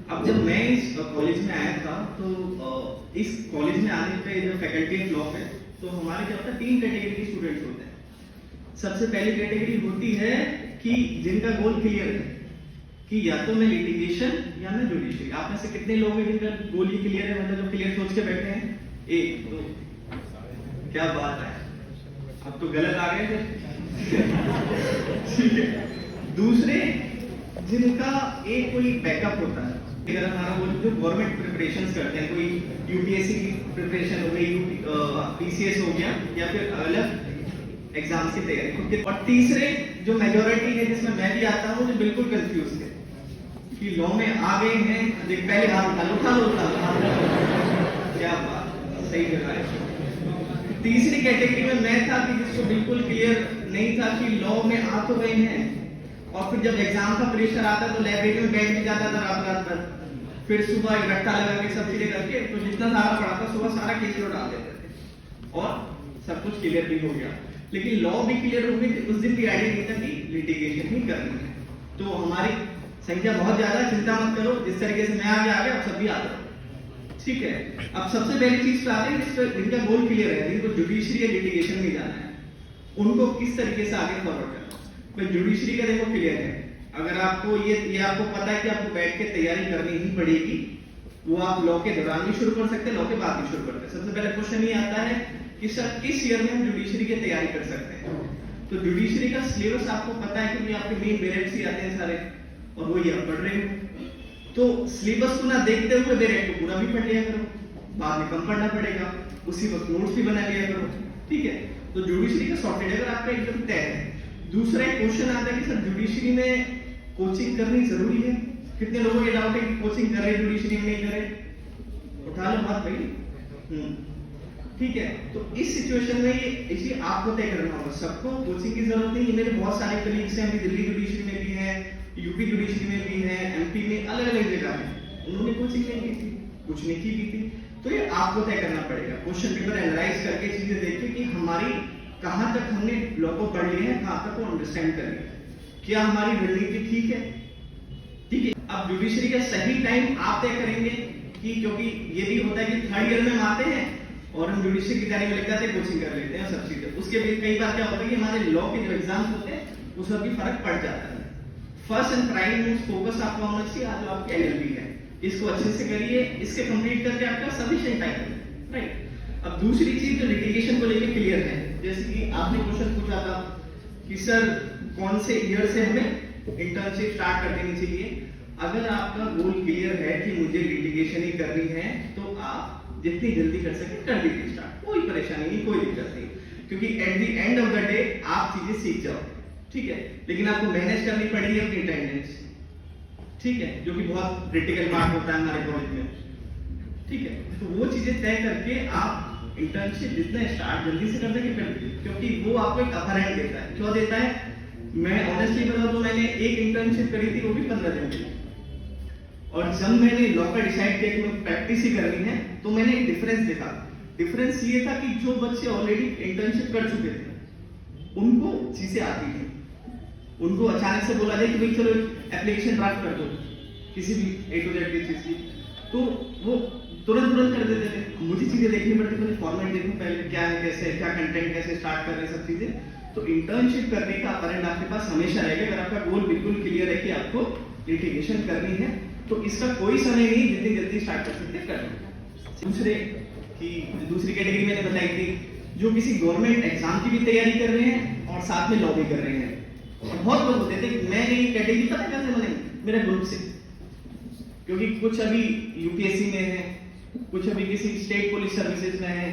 अब जब मैं इस कॉलेज में आया था तो इस कॉलेज में आने पे जो फैकल्टी ऑफ लॉ है तो हमारे क्या होता है, 3 कैटेगरी के स्टूडेंट्स होते हैं। सबसे पहली कैटेगरी होती है कि जिनका गोल क्लियर है कि या तो मैं लिटिगेशन या मैं जुडिशरी। आप में से कितने लोग हैं जिनका गोल ही क्लियर है, मतलब जो क्लियर सोच के बैठे हैं? 1 2, क्या बात है, अब तो गलत आ गए ठीक है। दूसरे जिनका एक कोई बैकअप होता है, अगर हमारा वो जो गवर्नमेंट प्रिपरेशंस करते हैं, कोई यूपीएससी की प्रिपरेशन हो गई, पीसीएस हो गया, या फिर अलग एग्जाम की तैयारी। और तीसरे जो मेजोरिटी है जिसमें मैं भी आता हूँ, जो बिल्कुल कंफ्यूज थे कि लॉ में आ गए हैं, पहले हाथ उठा लो क्या बात, सही जगह है। तीसरी कैटेगरी में मैं था कि जिसको बिल्कुल क्लियर नहीं था कि लॉ में आ तो गए हैं, और फिर जब एग्जाम का प्रेशर आता तो लाइब्रेरी में बैठ भी जाता था रात भर, फिर सुबह एक रट्टा लगा के सब चीजें करके तो जितना सारा पढ़ा था सुबह सारा केस डाल देते थे और सब कुछ क्लियर भी हो गया। लेकिन लॉ भी क्लियर हो गई, उस दिन भी आइडिया नहीं था कि लिटिगेशन ही करनी है। तो हमारी संख्या बहुत ज्यादा, चिंता मत करो, जिस तरीके से मैं आगे आ गया अब सब भी आ जाओ, ठीक है। अब सबसे पहली चीज पे आते हैं जिनका गोल क्लियर है, जिनको जुडिशरी या लिटिगेशन में जाना है, उनको किस तरीके से आगे फॉरवर्ड करना। तो जुडिशरी का देखो क्लियर है, अगर आपको ये आपको पता है कि आपको बैठ के तैयारी करनी ही पड़ेगी, वो आप लॉ के दौरान भी शुरू कर सकते हैं, लॉ के बाद भी शुरू करते हैं। सबसे पहले क्वेश्चन ये आता है कि सर किस ईयर में हम जुडिशरी की तैयारी कर सकते हैं। तो जुडिशरी का सिलेबस आपको पता है क्योंकि आपके मेन बेरेक्ट ही आते हैं सारे, और वही आप पढ़ रहे हो। तो सिलेबस को ना देखते हुए बेरेक्ट को पूरा भी पढ़ लिया करो, बाद में कम पढ़ना पड़ेगा, उसी वक्त नोट्स भी बना लिया करो, ठीक है। तो जुडिशरी का सॉर्टेड अगर आपका एकदम तय है। दूसरा एक क्वेश्चन आता है कि सर जुडिशरी में कोचिंग करनी जरूरी है। कितने लोगों को डाउट है कि कोचिंग करे जुडिशरी में नहीं करे? उठा लो बात भाई, ठीक है। तो इस सिचुएशन में ये इसे आपको तय करना होगा। सबको कोचिंग की जरूरत नहीं है। मेरे बहुत सारे कलीग्स हैं, अभी दिल्ली जुडिशरी में भी हैं, यूपी जुडिशरी में भी हैं, एमपी में, अलग अलग जगह में, उन्होंने कोचिंग नहीं की थी, कुछ नहीं की भी थी। तो ये आपको तय करना पड़ेगा, क्वेश्चन पेपर एनालाइज करके चीजें देखिए कि हमारी कहां तक हमने लॉ को पढ़ लिया है, कहां तक वो अंडरस्टैंड कर लिया, क्या हमारी रणनीति ठीक है, ठीक है। अब जुडिशरी का सही टाइम आप तय करेंगे कि, क्योंकि ये भी होता है कि 3rd ईयर में हम आते हैं और हम जुडिशरी की तैयारी में लग जाते हैं, कोचिंग कर लेते हैं सब चीजें। उसके भी कई बार क्या होता है कि हमारे लॉ के जो एग्जाम होते हैं उसमें भी फर्क पड़ जाता है। फर्स्ट एंड प्राइम फोकस आपका होना चाहिए, आज आपकी एलएलबी है, इसको अच्छे से करिए, इसके कंप्लीट करके आपका सफिशिएंट टाइम है, राइट। अब दूसरी चीज जो लिटिगेशन को लेकर क्लियर है, जैसे कि आपने क्वेश्चन पूछा था कि सर कौन से ईयर से हमें इंटर्नशिप स्टार्ट कर देनी चाहिए। अगर आपका गोल क्लियर है कि मुझे लिटिगेशन ही करनी है तो आप जितनी जल्दी कर सके कर दीजिए स्टार्ट, कोई परेशानी नहीं, कोई दिक्कत नहीं, क्योंकि at the end of the day आप चीजें सीख जाओ, ठीक है। लेकिन आपको मैनेज करनी पड़ेगी अपनी अटेंडेंस, ठीक है, जो कि बहुत क्रिटिकल पार्ट होता है हमारे कॉलेज में, ठीक है। तो वो चीजें तय करके आप इंटर्नशिप जितना स्टार्ट जल्दी से करने की कर दीजिए, क्योंकि वो आपको एक अपर हैंड देता है। क्यों देता है? मैं ऑनेस्टली बताऊं तो मैंने एक इंटर्नशिप करी थी, वो भी 15 दिन की, और जब मैंने लॉ का डिसाइड किया कि मैं प्रैक्टिस ही करनी है तो मैंने एक डिफरेंस देखा। डिफरेंस ये था कि जो बच्चे ऑलरेडी इंटर्नशिप कर चुके थे उनको चीजें आती थी, उनको अचानक से बोला जाए कि भाई चलो एप्लीकेशन ड्राफ्ट कर दो किसी भी A to Z की चीज की, तो वो तुरंत कर देते थे। मुझे चीजें देखनी पड़ती थी, फॉर्मेट देखूं पहले क्या है, कैसे क्या कंटेंट, कैसे स्टार्ट कर रहे हैं, सब चीजें। तो इंटर्नशिप करने का अपरेंट आपके पास हमेशा रहेगा अगर आपका गोल बिल्कुल क्लियर है कि आपको लिटिगेशन करनी है, तो इसका कोई समय नहीं, जितनी जल्दी स्टार्ट कर सकते कर लो। दूसरी कैटेगरी मैंने बताई थी जो किसी गवर्नमेंट एग्जाम की भी तैयारी कर रहे हैं और साथ में लॉ भी कर रहे हैं। बहुत लोग होते थे, मैं ये कैटेगरी पता कैसे बने, मेरे ग्रुप से, क्योंकि कुछ अभी यूपीएससी में है, कुछ अभी किसी स्टेट पुलिस सर्विसेज में है,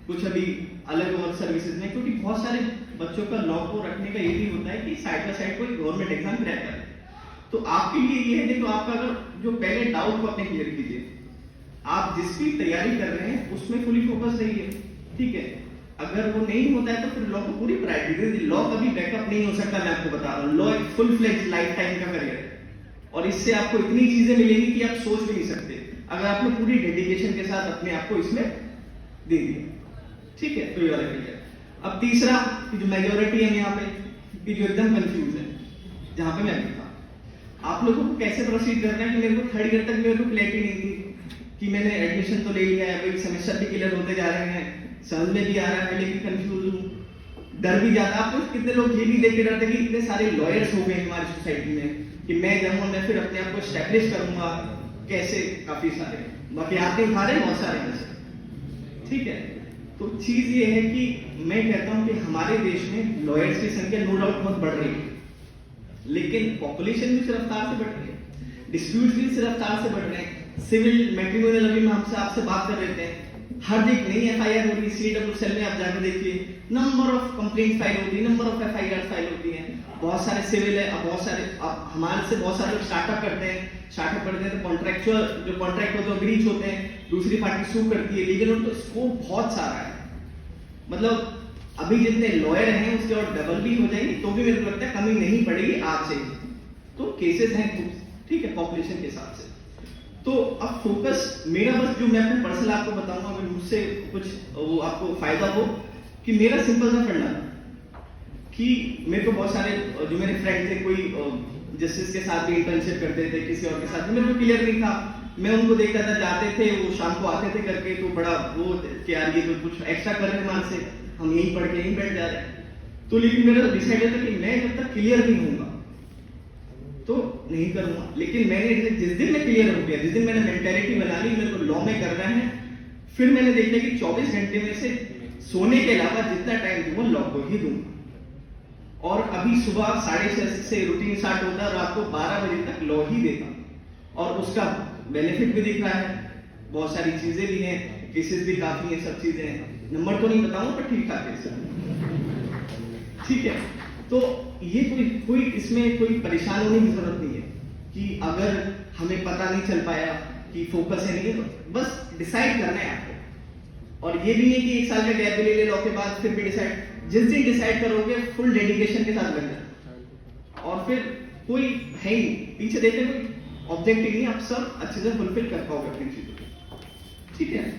कुछ अभी अलग वर्क सर्विसेज में, क्योंकि बहुत सारे बच्चों का लॉ को रखने का ये भी होता है कि साइड बाय साइड कोई गवर्नमेंट एग्जाम क्रैक करे। तो आपके लिए ये है, देखो आपका अगर जो पहले डाउट को अपने क्लियर कीजिए, आप जिस भी तैयारी कर रहे हैं उसमें फुली फोकस रहिए, ठीक है। अगर वो नहीं होता है तो फिर लॉ को पूरी प्रायोरिटी दीजिए। लॉ कभी बैकअप नहीं हो सकता, मैं आपको बता रहा हूँ। लॉ एक फुल फ्लेज लाइफ टाइम का करियर है और इससे आपको इतनी चीजें मिलेंगी कि आप सोच भी नहीं सकते, अगर आपने पूरी डेडिकेशन के साथ अपने आप को इसमें दे दिया, ठीक है। तो ये वाला क्लियर। अब तीसरा कि जो मेजोरिटी है यहाँ पे कि जो एकदम कंफ्यूज है, जहां पे मैं भी था, आप लोगों को कैसे प्रोसीड करना है कि मेरे को थर्ड ईयर तक मेरे को क्लैरिटी नहीं थी कि मैंने एडमिशन तो ले लिया है, भाई सेमेस्टर भी क्लियर होते जा रहे हैं, समझ में भी आ रहा है, लेकिन कंफ्यूज हूँ, डर भी जाता। आप लोग कितने लोग ये भी देख के डरते कि इतने सारे लॉयर्स हो गए हमारी सोसाइटी में कि मैं जाऊंगा, मैं फिर अपने आप को स्टैब्लिश करूंगा कैसे, काफी सारे बाकी आपने उठा रहे बहुत सारे ऐसे, ठीक है। तो चीज ये है कि मैं कहता हूं कि हमारे देश में लॉयर्स की संख्या नो डाउट बहुत बढ़ रही है, लेकिन पॉपुलेशन भी उस रफ्तार से बढ़ रही है, डिस्प्यूट भी उस रफ्तार से बढ़ रहे हैं। सिविल मैट्रिमोनियल अभी हम आपसे बात कर रहे थे, हर एक नई एफआईआर हो रही है, सीडब्ल्यू सेल में आप जाकर देखिए, नंबर ऑफ कंप्लेंट फाइल होती है, नंबर ऑफ एफआईआर फाइल होती है, बहुत सारे सिविल है। अब बहुत सारे हमारे से बहुत सारे लोग स्टार्टअप करते हैं तो कॉन्ट्रैक्चुअल जो कॉन्ट्रैक्ट होते हैं ब्रीच होते हैं, दूसरी पार्टी सू करती है, लीगल तो स्कोप बहुत सारा है। मतलब अभी जितने लॉयर हैं उसके और डबल भी हो जाएंगे तो भी मेरे को लगता है कमी नहीं पड़ेगी आज से, तो केसेस हैं ठीक है पॉपुलेशन के हिसाब से। तो अब फोकस मेरा बस जो मैं अपने पर्सनल आपको बताऊंगा, अगर मुझसे कुछ वो आपको फायदा हो, कि मेरा सिंपल सा फंडा कि मेरे को बहुत सारे जो मेरे फ्रेंड थे, कोई जस्टिस के साथ भी इंटर्नशिप करते थे, किसी और के साथ, मेरे को क्लियर नहीं था। मैं उनको देखता था, जाते थे वो शाम को आते थे करके, तो बड़ा वो कि यार ये तो कुछ एक्स्ट्रा कर रहे हैं मान से, हम यहीं पढ़ के यहीं बैठ जा रहे हैं। तो लेकिन मेरा डिसाइड था कि मैं जब तक क्लियर नहीं होऊंगा तो नहीं करूंगा। लेकिन मैंने जिस दिन मैं क्लियर हो गया, जिस दिन मैंने मेंटालिटी बना ली मेरे को लॉ में करना है, फिर मैंने देखा कि 24 घंटे में से सोने के अलावा जितना टाइम दूंगा लॉ को ही दूंगा। और अभी सुबह 6:30 से रूटीन स्टार्ट होता है, रात को 12 बजे तक लॉ ही देता, और उसका बेनिफिट भी दिख रहा है, बहुत सारी चीजें भी हैं, केसेस भी काफी हैं, सब चीजें हैं, नंबर तो नहीं बताऊंगा पर ठीक ठाक है, ठीक है। तो ये कोई इसमें कोई परेशान होने की जरूरत नहीं है कि अगर हमें पता नहीं चल पाया कि फोकस है नहीं, तो बस डिसाइड करना है आपको। और ये भी नहीं कि 1 साल का गैप ले लॉ के बाद फिर भी डिसाइड, जिस दिन डिसाइड करोगे फुल डेडिकेशन के साथ लग जाए, और फिर कोई है ही पीछे देखने कोई ऑब्जेक्टिव नहीं, आप सब अच्छे से फुलफिल कर पाओगे अपनी चीजों को, ठीक है।